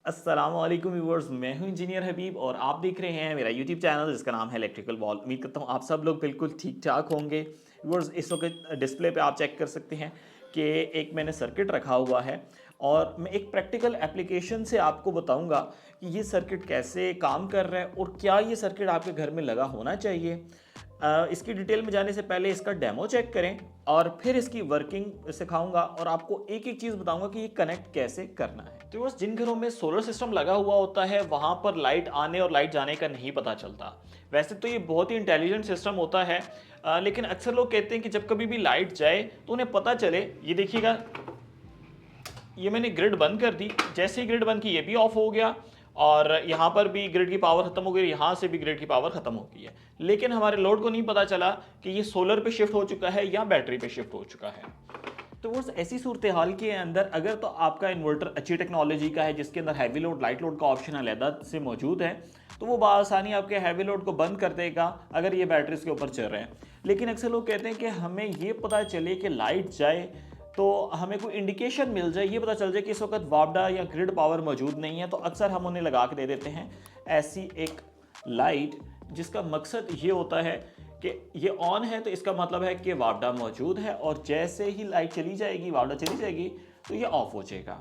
अस्सलामुअलैकुम व्यूअर्स, मैं हूं इंजीनियर हबीब और आप देख रहे हैं मेरा यूट्यूब चैनल जिसका नाम है इलेक्ट्रिकल वॉल। उम्मीद करता हूं आप सब लोग बिल्कुल ठीक ठाक होंगे। व्यूअर्स, इस वक्त डिस्प्ले पे आप चेक कर सकते हैं कि एक मैंने सर्किट रखा हुआ है और मैं एक प्रैक्टिकल एप्लीकेशन से आपको बताऊंगा कि ये सर्किट कैसे काम कर रहा है और क्या ये सर्किट आपके घर में लगा होना चाहिए। इसकी डिटेल में जाने से पहले इसका डेमो चेक करें और फिर इसकी वर्किंग सिखाऊंगा और आपको एक एक चीज़ बताऊंगा कि ये कनेक्ट कैसे करना है। तो बस जिन घरों में सोलर सिस्टम लगा हुआ होता है वहां पर लाइट आने और लाइट जाने का नहीं पता चलता। वैसे तो ये बहुत ही इंटेलिजेंट सिस्टम होता है, लेकिन अक्सर लोग कहते हैं कि जब कभी भी लाइट जाए तो उन्हें पता चले। ये देखिएगा, ये मैंने ग्रिड बंद कर दी, जैसे ही ग्रिड बंद की ये भी ऑफ हो गया और यहाँ पर भी ग्रिड की पावर खत्म हो गई, यहाँ से भी ग्रिड की पावर खत्म हो गई है। लेकिन हमारे लोड को नहीं पता चला कि ये सोलर पे शिफ्ट हो चुका है या बैटरी पे शिफ्ट हो चुका है। तो वो ऐसी सूरत हाल के अंदर अगर तो आपका इन्वर्टर अच्छी टेक्नोलॉजी का है जिसके अंदर हैवी लोड लाइट लोड का ऑप्शन अलहदा से मौजूद है, तो वो बआसानी आपके हैवी लोड को बंद कर देगा अगर ये बैटरीज के ऊपर चल रहे हैं। लेकिन अक्सर लोग कहते हैं कि हमें ये पता चले कि लाइट जाए तो हमें कोई इंडिकेशन मिल जाए, ये पता चल जाए कि इस वक्त वापडा या ग्रिड पावर मौजूद नहीं है, तो अक्सर हम उन्हें लगा के दे देते हैं ऐसी एक लाइट जिसका मकसद ये होता है कि ये ऑन है तो इसका मतलब है कि वापडा मौजूद है और जैसे ही लाइट चली जाएगी, वापडा चली जाएगी, तो ये ऑफ हो जाएगा।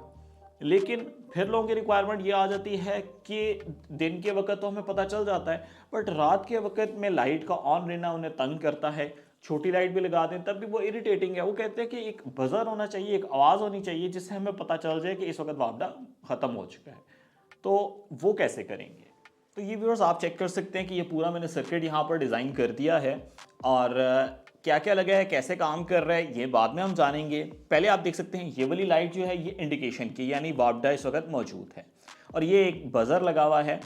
लेकिन फिर लोगों की रिक्वायरमेंट ये आ जाती है कि दिन के वक्त तो हमें पता चल जाता है, बट रात के वक्त में लाइट का ऑन रहना उन्हें तंग करता है। छोटी लाइट भी लगा दें तब भी वो इरिटेटिंग है। वो कहते हैं कि एक बजर होना चाहिए, एक आवाज़ होनी चाहिए जिससे हमें पता चल जाए कि इस वक्त वापडा ख़त्म हो चुका है। तो वो कैसे करेंगे? तो ये व्यूअर्स आप चेक कर सकते हैं कि ये पूरा मैंने सर्किट यहाँ पर डिज़ाइन कर दिया है और क्या क्या लगा है, कैसे काम कर रहा है, ये बाद में हम जानेंगे। पहले आप देख सकते हैं ये वाली लाइट जो है ये इंडिकेशन की, यानी वापडा इस वक्त मौजूद है और ये एक बजर लगा हुआ है।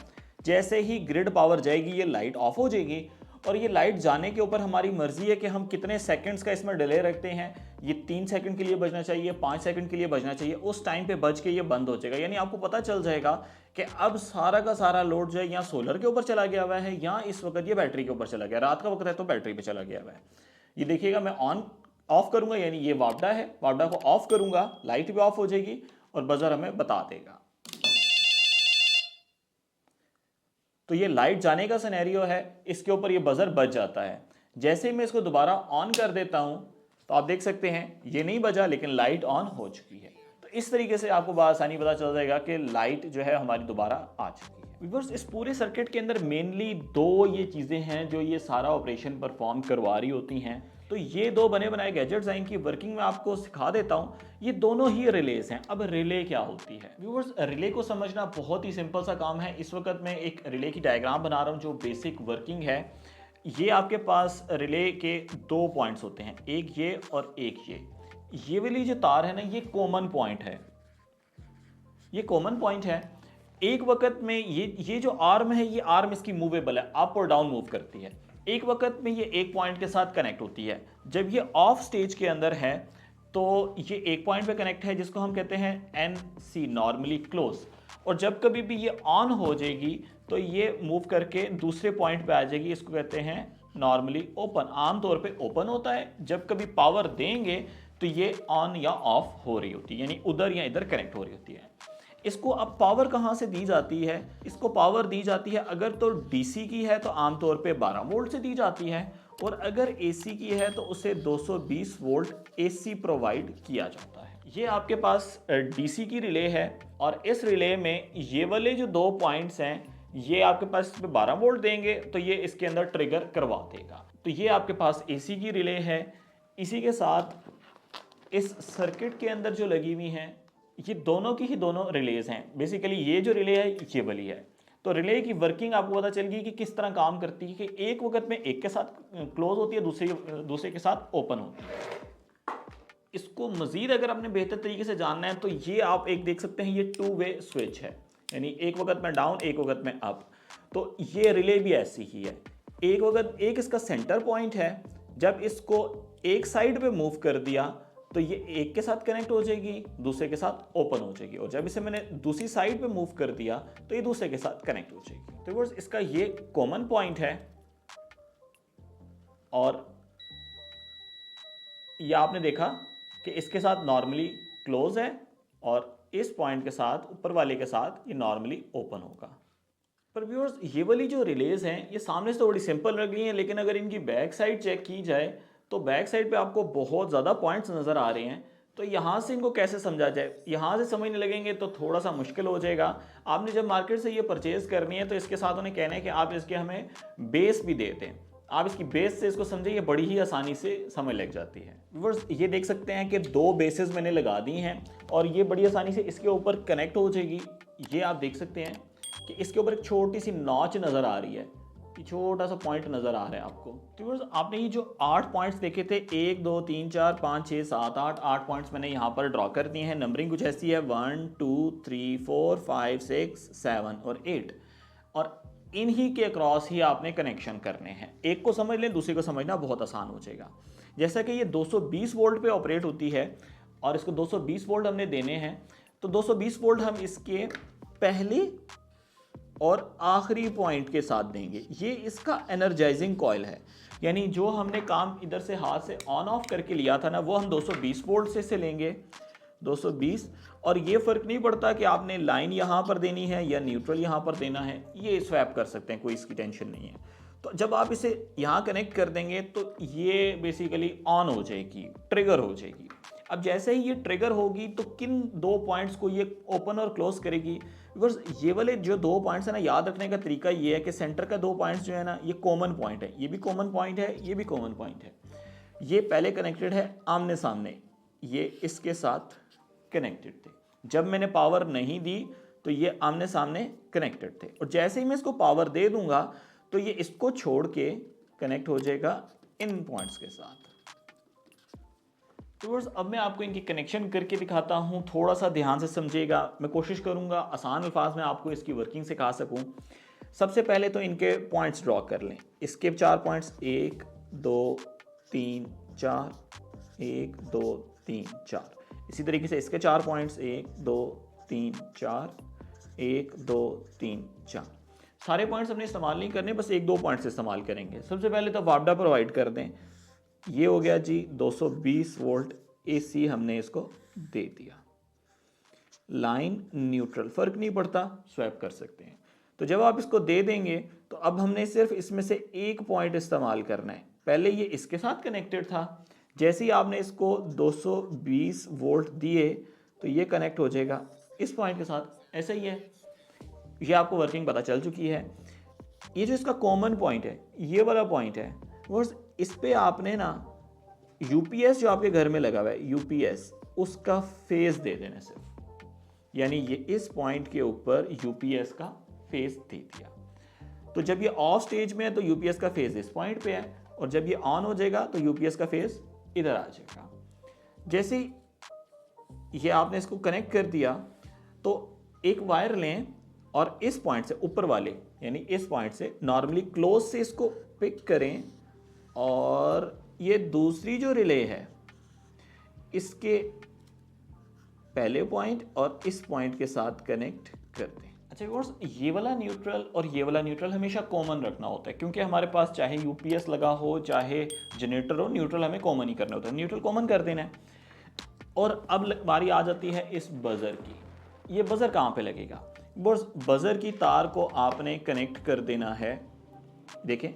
जैसे ही ग्रिड पावर जाएगी ये लाइट ऑफ हो जाएगी और ये लाइट जाने के ऊपर हमारी मर्जी है कि हम कितने सेकंड्स का इसमें डिले रखते हैं। ये 3 सेकंड के लिए बजना चाहिए, 5 सेकंड के लिए बजना चाहिए, उस टाइम पे बज के ये बंद हो जाएगा। यानी आपको पता चल जाएगा कि अब सारा का सारा लोड जो है या सोलर के ऊपर चला गया हुआ है या इस वक्त ये बैटरी के ऊपर चला गया। रात का वक्त है तो बैटरी पे चला गया हुआ है। ये देखिएगा, मैं ऑन ऑफ करूंगा यानी ये वापडा है, वापडा को ऑफ करूंगा, लाइट भी ऑफ हो जाएगी और बजर हमें बता देगा। तो ये लाइट जाने का सिनेरियो है, इसके ऊपर ये बजर बज जाता है। जैसे ही मैं इसको दोबारा ऑन कर देता हूं तो आप देख सकते हैं ये नहीं बजा लेकिन लाइट ऑन हो चुकी है। तो इस तरीके से आपको बआसानी पता चल जाएगा कि लाइट जो है हमारी दोबारा आ चुकी है। व्यूअर्स, इस पूरे सर्किट के अंदर मेनली दो ये चीज़ें हैं जो ये सारा ऑपरेशन परफॉर्म करवा रही होती हैं। तो ये दो बने बनाए गैजेट्स हैं, इनकी वर्किंग में आपको सिखा देता हूं। ये दोनों ही रिलेज हैं। अब रिले क्या होती है व्यूअर्स? रिले को समझना बहुत ही सिंपल सा काम है। इस वक्त मैं एक रिले की डायग्राम बना रहा हूं जो बेसिक वर्किंग है। ये आपके पास रिले के 2 पॉइंट्स होते हैं, एक ये और एक ये वाली जो तार है ना, ये कॉमन पॉइंट है, ये कॉमन पॉइंट है। एक वक्त में ये जो आर्म है, ये आर्म इसकी मूवेबल है, अप और डाउन मूव करती है। एक वक्त में ये एक पॉइंट के साथ कनेक्ट होती है। जब ये ऑफ स्टेज के अंदर है तो ये एक पॉइंट पे कनेक्ट है जिसको हम कहते हैं NC, नॉर्मली क्लोज। और जब कभी भी ये ऑन हो जाएगी तो ये मूव करके दूसरे पॉइंट पे आ जाएगी, इसको कहते हैं नॉर्मली ओपन। आमतौर पे ओपन होता है, जब कभी पावर देंगे तो ये ऑन या ऑफ हो रही होती है, यानी उधर या इधर कनेक्ट हो रही होती है। इसको अब पावर कहाँ से दी जाती है? इसको पावर दी जाती है अगर तो डीसी की है तो आमतौर पे 12 वोल्ट से दी जाती है, और अगर एसी की है तो उसे 220 वोल्ट एसी प्रोवाइड किया जाता है। ये आपके पास डीसी की रिले है और इस रिले में ये वाले जो 2 पॉइंट्स हैं, ये आपके पास 12 वोल्ट देंगे तो ये इसके अंदर ट्रिगर करवा देगा। तो ये आपके पास एसी की रिले है। इसी के साथ इस सर्किट के अंदर जो लगी हुई हैं, ये दोनों की ही दोनों रिलेज हैं। बेसिकली ये जो रिले है ये वाली है। तो रिले की वर्किंग आपको पता चल गई कि किस तरह काम करती है, कि एक वक्त में एक के साथ क्लोज होती है, दूसरे के साथ ओपन होती है। इसको मजीद अगर आपने बेहतर तरीके से जानना है तो ये आप एक देख सकते हैं, ये 2 वे स्विच है, यानी एक वक्त में डाउन एक वक्त में अप। तो ये रिले भी ऐसी ही है। एक वक्त एक इसका सेंटर पॉइंट है, जब इसको एक साइड पे मूव कर दिया तो ये एक के साथ कनेक्ट हो जाएगी, दूसरे के साथ ओपन हो जाएगी, और जब इसे मैंने दूसरी साइड पे मूव कर दिया तो ये दूसरे के साथ कनेक्ट हो जाएगी। तो व्यूअर्स, इसका ये कॉमन पॉइंट है और ये आपने देखा कि इसके साथ नॉर्मली क्लोज है और इस पॉइंट के साथ, ऊपर वाले के साथ ये नॉर्मली ओपन होगा। पर व्यूअर्स ये वाली जो रिलेज हैं ये सामने से तो बड़ी सिंपल लग रही हैं, लेकिन अगर इनकी बैक साइड चेक की जाए तो बैक साइड पे आपको बहुत ज़्यादा पॉइंट्स नज़र आ रहे हैं। तो यहाँ से इनको कैसे समझा जाए, यहाँ से समझने लगेंगे तो थोड़ा सा मुश्किल हो जाएगा। आपने जब मार्केट से ये परचेज़ करनी है तो इसके साथ उन्हें कहना है कि आप इसके हमें बेस भी देते हैं, आप इसकी बेस से इसको समझे, ये बड़ी ही आसानी से समझ लग जाती है। व्यूअर्स ये देख सकते हैं कि 2 बेसेस मैंने लगा दी हैं और ये बड़ी आसानी से इसके ऊपर कनेक्ट हो जाएगी। ये आप देख सकते हैं कि इसके ऊपर एक छोटी सी नॉच नज़र आ रही है, ये छोटा सा पॉइंट नज़र आ रहा है आपको। तो व्यूअर्स आपने ये जो 8 पॉइंट्स देखे थे, 1 2 3 4 5 6 7 8 पॉइंट्स मैंने यहाँ पर ड्रॉ कर दिए हैं। नंबरिंग कुछ ऐसी है 1 2 3 4 5 6 7 और 8, और इन्हीं के अक्रॉस ही आपने कनेक्शन करने हैं। एक को समझ लें, दूसरे को समझना बहुत आसान हो जाएगा। जैसा कि ये 220 वोल्ट पे ऑपरेट होती है और इसको 220 वोल्ट हमने देने हैं, तो 220 वोल्ट हम इसके पहले और आखिरी पॉइंट के साथ देंगे। ये इसका एनर्जाइजिंग कॉइल है, यानी जो हमने काम इधर से हाथ से ऑन ऑफ करके लिया था ना, वो हम 220 वोल्ट से लेंगे, 220। और ये फ़र्क नहीं पड़ता कि आपने लाइन यहाँ पर देनी है या न्यूट्रल यहाँ पर देना है, ये स्वैप कर सकते हैं, कोई इसकी टेंशन नहीं है। तो जब आप इसे यहाँ कनेक्ट कर देंगे तो ये बेसिकली ऑन हो जाएगी, ट्रिगर हो जाएगी। अब जैसे ही ये ट्रिगर होगी तो किन 2 पॉइंट्स को ये ओपन और क्लोज करेगी। बिकॉज ये वाले जो 2 पॉइंट्स है ना, याद रखने का तरीका ये है कि सेंटर का 2 पॉइंट्स जो है ना, ये कॉमन पॉइंट है, ये भी कॉमन पॉइंट है, ये भी कॉमन पॉइंट है। ये पहले कनेक्टेड है आमने सामने, ये इसके साथ कनेक्टेड थे। जब मैंने पावर नहीं दी तो ये आमने सामने कनेक्टेड थे, और जैसे ही मैं इसको पावर दे दूंगा तो ये इसको छोड़ के कनेक्ट हो जाएगा इन पॉइंट्स के साथ। तो अब मैं आपको इनकी कनेक्शन करके दिखाता हूँ, थोड़ा सा ध्यान से समझिएगा। मैं कोशिश करूँगा आसान अल्फाज में आपको इसकी वर्किंग सिखा सकूँ। सबसे पहले तो इनके पॉइंट्स ड्रॉ कर लें। इसके 4 पॉइंट्स 1 2 3 4, 1 2 3 4। इसी तरीके से इसके 4 पॉइंट्स 1 2 3 4, 1 2 3 4। सारे पॉइंट्स हमने इस्तेमाल नहीं करने, बस 1 2 पॉइंट्स इस्तेमाल करेंगे। सबसे पहले तो वापडा प्रोवाइड कर दें। ये हो गया जी 220 वोल्ट AC हमने इसको दे दिया। लाइन न्यूट्रल फ़र्क नहीं पड़ता, स्वैप कर सकते हैं। तो जब आप इसको दे देंगे तो अब हमने सिर्फ इसमें से एक पॉइंट इस्तेमाल करना है। पहले ये इसके साथ कनेक्टेड था, जैसे ही आपने इसको 220 वोल्ट दिए तो ये कनेक्ट हो जाएगा इस पॉइंट के साथ। ऐसा ही है, ये आपको वर्किंग पता चल चुकी है। ये जो इसका कॉमन पॉइंट है, ये वाला पॉइंट है, वो इस पे आपने ना यूपीएस जो आपके घर में लगा हुआ है, यूपीएस उसका फेज दे देना सिर्फ, यानी ये इस पॉइंट के ऊपर यूपीएस का फेज दे दिया। तो जब ये ऑफ स्टेज में है तो यूपीएस का फेज इस पॉइंट पे है, और जब ये ऑन हो जाएगा तो यूपीएस का फेज इधर आ जाएगा। जैसे ये आपने इसको कनेक्ट कर दिया तो एक वायर लें और इस पॉइंट से ऊपर वाले, यानी इस पॉइंट से नॉर्मली क्लोज से इसको पिक करें, और ये दूसरी जो रिले है इसके पहले पॉइंट और इस पॉइंट के साथ कनेक्ट कर दें। अच्छा व्यूअर्स, ये वाला न्यूट्रल और ये वाला न्यूट्रल हमेशा कॉमन रखना होता है, क्योंकि हमारे पास चाहे यूपीएस लगा हो चाहे जनरेटर हो, न्यूट्रल हमें कॉमन ही करना होता है। न्यूट्रल कॉमन कर देना है। और अब बारी आ जाती है इस बजर की। ये बजर कहाँ पे लगेगा? बस बजर की तार को आपने कनेक्ट कर देना है। देखें,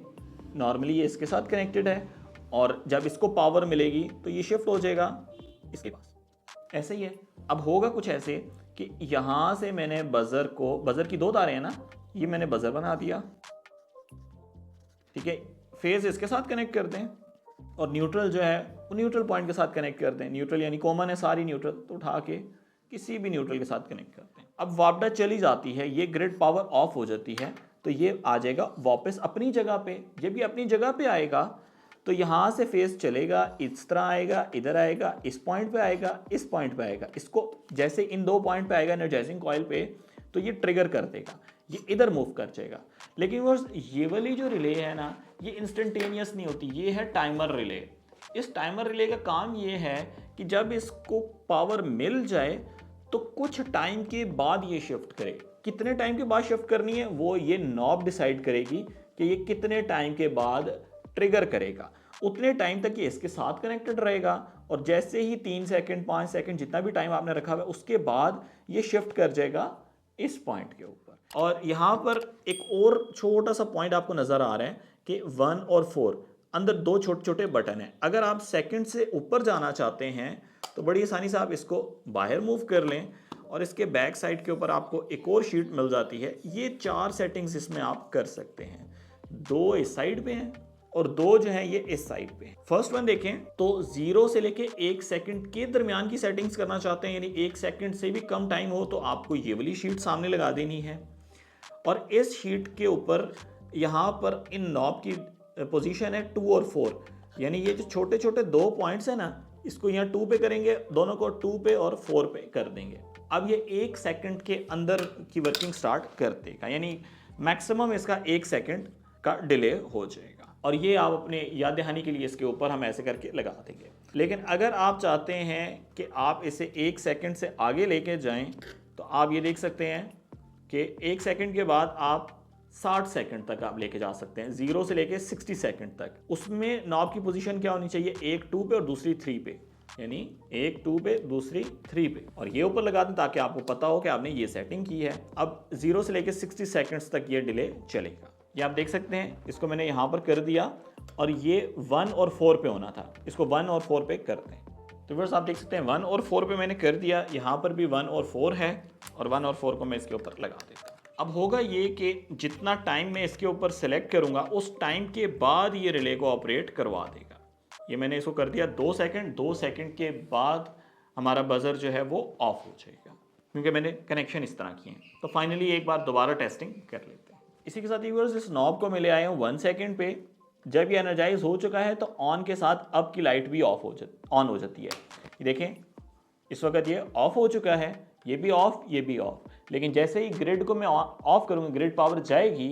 नॉर्मली ये इसके साथ कनेक्टेड है, और जब इसको पावर मिलेगी तो ये शिफ्ट हो जाएगा इसके पास। ऐसे ही है। अब होगा कुछ ऐसे कि यहाँ से मैंने बजर को, बजर की 2 तारें हैं ना, ये मैंने बजर बना दिया, ठीक है। फेज इसके साथ कनेक्ट कर दें, और न्यूट्रल जो है वो न्यूट्रल पॉइंट के साथ कनेक्ट कर दें। न्यूट्रल यानी कॉमन है सारी न्यूट्रल, तो उठा के किसी भी न्यूट्रल के साथ कनेक्ट करते हैं। अब वापडा चली जाती है, ये ग्रिड पावर ऑफ हो जाती है, तो ये आ जाएगा वापस अपनी जगह पे। जब ये अपनी जगह पे आएगा तो यहाँ से फेज चलेगा, इस तरह आएगा, इधर आएगा, इस पॉइंट पे आएगा, इस पॉइंट पे आएगा। इसको जैसे इन 2 पॉइंट पे आएगा एनर्जाइजिंग कॉइल पे, तो ये ट्रिगर कर देगा, ये इधर मूव कर जाएगा। लेकिन वो ये वाली जो रिले है ना, ये इंस्टेंटेनियस नहीं होती, ये है टाइमर रिले। इस टाइमर रिले का काम ये है कि जब इसको पावर मिल जाए तो कुछ टाइम के बाद ये शिफ्ट करे। कितने टाइम के बाद शिफ्ट करनी है वो ये नॉब डिसाइड करेगी कि ये कितने टाइम के बाद ट्रिगर करेगा। उतने टाइम तक ये इसके साथ कनेक्टेड रहेगा, और जैसे ही 3 सेकंड 5 सेकंड जितना भी टाइम आपने रखा हुआ है उसके बाद ये शिफ्ट कर जाएगा इस पॉइंट के ऊपर। और यहाँ पर एक और छोटा सा पॉइंट आपको नज़र आ रहा है कि 1 और 4 अंदर दो छोटे छोटे बटन हैं। अगर आप सेकंड से ऊपर जाना चाहते हैं तो बड़ी आसानी से आप इसको बाहर मूव कर लें और इसके बैक साइड के ऊपर आपको एक और शीट मिल जाती है। ये 4 सेटिंग्स इसमें आप कर सकते हैं, 2 इस साइड पे हैं और 2 जो है ये इस साइड पे हैं। फर्स्ट वन देखें तो 0 से लेके 1 सेकंड के दरमियान की सेटिंग्स करना चाहते हैं, यानी 1 सेकंड से भी कम टाइम हो तो आपको ये वाली शीट सामने लगा देनी है। और इस शीट के ऊपर यहाँ पर इन नॉब की पोजीशन है 2 और 4, यानी ये जो छोटे छोटे 2 पॉइंट्स है ना, इसको यहाँ 2 पे करेंगे, दोनों को 2 पे और 4 पे कर देंगे। अब ये 1 सेकंड के अंदर की वर्किंग स्टार्ट कर देगा, यानी मैक्सिमम इसका 1 सेकंड का डिले हो जाएगा। और ये आप अपने याद दहानी के लिए इसके ऊपर हम ऐसे करके लगा देंगे। लेकिन अगर आप चाहते हैं कि आप इसे 1 सेकंड से आगे लेके जाएं तो आप ये देख सकते हैं कि 1 सेकंड के बाद आप 60 सेकंड तक आप लेके जा सकते हैं, 0 से लेके 60 सेकंड तक। उसमें नॉब की पोजीशन क्या होनी चाहिए, एक 2 पे और दूसरी 3 पे, यानी एक 2 पे दूसरी 3 पे, और ये ऊपर लगा दें ताकि आपको पता हो कि आपने ये सेटिंग की है। अब 0 से लेके 60 सेकंड्स तक ये डिले चलेगा। ये आप देख सकते हैं, इसको मैंने यहाँ पर कर दिया और ये 1 और 4 पे होना था, इसको 1 और 4 पे कर दें। तो व्यूअर्स आप देख सकते हैं 1 और 4 पे मैंने कर दिया, यहाँ पर भी 1 और 4 है और 1 और 4 को मैं इसके ऊपर लगा देता हूँ। अब होगा ये कि जितना टाइम मैं इसके ऊपर सेलेक्ट करूँगा उस टाइम के बाद ये रिले को ऑपरेट करवा देगा। ये मैंने इसको कर दिया 2 सेकंड, 2 सेकंड के बाद हमारा बजर जो है वो ऑफ हो जाएगा, क्योंकि मैंने कनेक्शन इस तरह किए हैं। तो फाइनली एक बार दोबारा टेस्टिंग कर लेते हैं। इसी के साथ व्यूअर्स इस नॉब को मैं ले आया हूँ 1 सेकंड पे। जब ये एनर्जाइज हो चुका है तो ऑन के साथ अब की लाइट भी ऑन हो जाती है। ये देखें इस वक्त ये ऑफ हो चुका है, ये भी ऑफ, ये भी ऑफ। लेकिन जैसे ही ग्रिड को मैं ऑफ करूँगा, ग्रिड पावर जाएगी,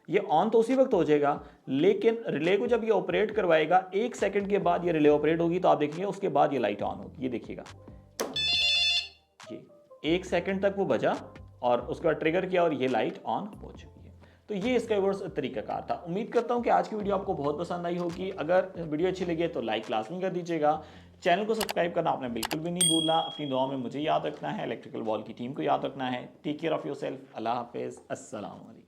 ये ऑन तो उसी वक्त हो जाएगा, लेकिन रिले को जब ये ऑपरेट करवाएगा 1 सेकंड के बाद ये रिले ऑपरेट होगी तो आप देखेंगे उसके बाद ये लाइट ऑन होगी। ये देखिएगा, ये 1 सेकंड तक वो बजा और उसके बाद ट्रिगर किया और ये लाइट ऑन हो चुकी है। तो ये इसका व्यूअर्स तरीकाकार था। उम्मीद करता हूँ कि आज की वीडियो आपको बहुत पसंद आई होगी। अगर वीडियो अच्छी लगी है तो लाइक लाजमी कर दीजिएगा। चैनल को सब्सक्राइब करना आपने बिल्कुल भी नहीं भूलना। अपनी दुआ में मुझे याद रखना है, इलेक्ट्रिकल वॉल की टीम को याद रखना है। Take care of yourself. अल्लाह हाफिज़। अस्सलाम वालेकुम।